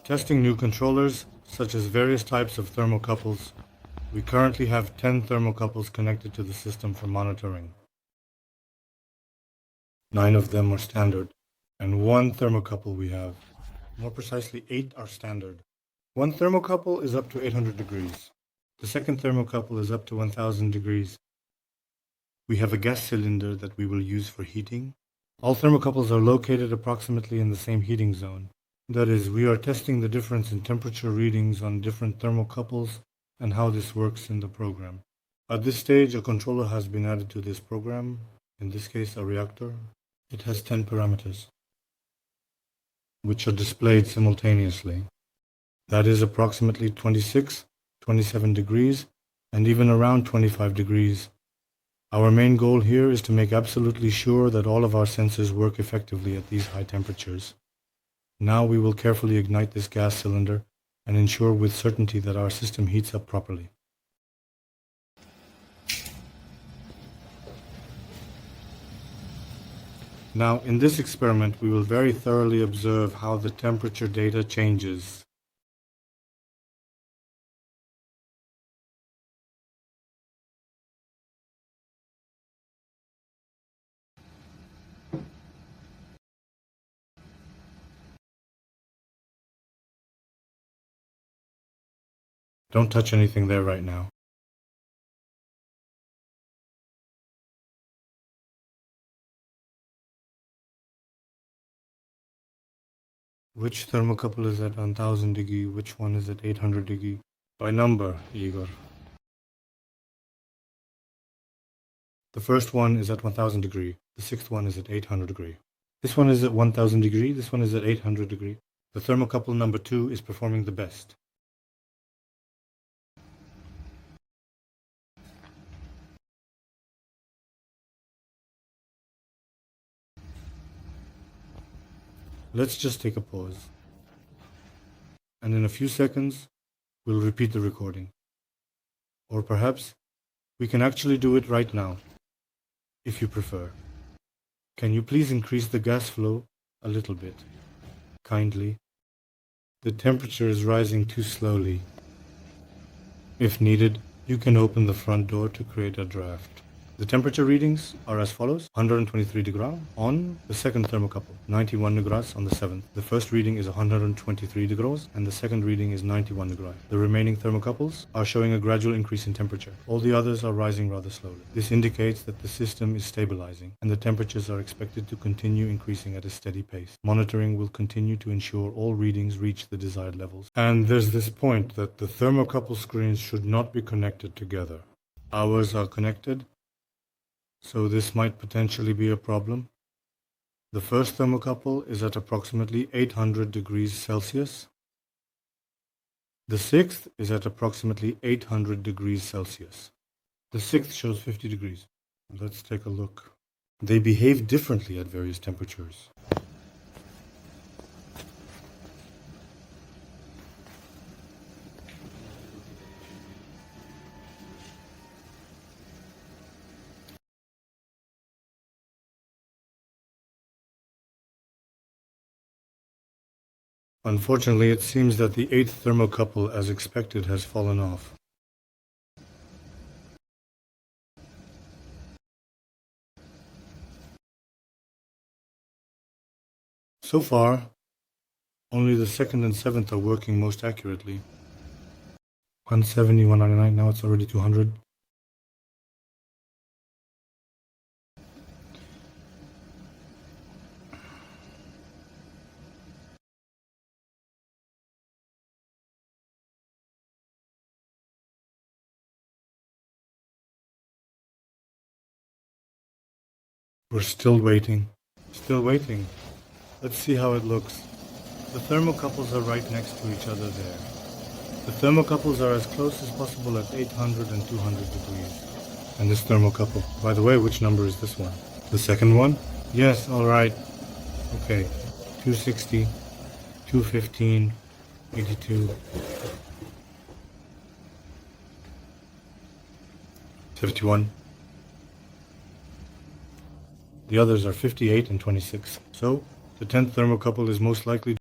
Testing new controllers, such as various types of thermocouples. We currently have 10 thermocouples connected to the system for monitoring. 9 of them are standard, and 1 thermocouple we have. More precisely, 8 are standard. One thermocouple is up to 800 degrees. The second thermocouple is up to 1000 degrees. We have a gas cylinder that we will use for heating. All thermocouples are located approximately in the same heating zone. That is, we are testing the difference in temperature readings on different thermocouples and how this works in the program. At this stage, a controller has been added to this program, in this case a reactor. It has 10 parameters, which are displayed simultaneously. That is approximately 26, 27 degrees, and even around 25 degrees. Our main goal here is to make absolutely sure that all of our sensors work effectively at these high temperatures. Now we will carefully ignite this gas cylinder and ensure with certainty that our system heats up properly. Now, in this experiment, we will very thoroughly observe how the temperature data changes. Don't touch anything there right now. Which thermocouple is at 1000 degree? Which one is at 800 degree? By number, Igor. The first one is at 1000 degree. The sixth one is at 800 degree. This one is at 1000 degree. This one is at 800 degree. The thermocouple number 2 is performing the best. Let's just take a pause. And in a few seconds, we'll repeat the recording. Or perhaps we can actually do it right now, if you prefer. Can you please increase the gas flow a little bit? Kindly. The temperature is rising too slowly. If needed, you can open the front door to create a draft. The temperature readings are as follows: 123 degrees on the second thermocouple, 91 degrees on the seventh. The first reading is 123 degrees and the second reading is 91 degrees. The remaining thermocouples are showing a gradual increase in temperature. All the others are rising rather slowly. This indicates that the system is stabilizing and the temperatures are expected to continue increasing at a steady pace. Monitoring will continue to ensure all readings reach the desired levels. And there's this point that the thermocouple screens should not be connected together. Ours are connected, so this might potentially be a problem. The first thermocouple is at approximately 800 degrees Celsius. The sixth is at approximately 800 degrees Celsius. The sixth shows 50 degrees. Let's take a look. They behave differently at various temperatures. Unfortunately, it seems that the eighth thermocouple, as expected, has fallen off. So far, only the second and seventh are working most accurately. 170, 199, now it's already 200. We're still waiting. Still waiting. Let's see how it looks. The thermocouples are right next to each other there. The thermocouples are as close as possible at 800 and 200 degrees. And this thermocouple, by the way, which number is this one? The second one? Yes, alright. Okay, 260, 215, 82, 71. The others are 58 and 26. So, the 10th thermocouple is most likely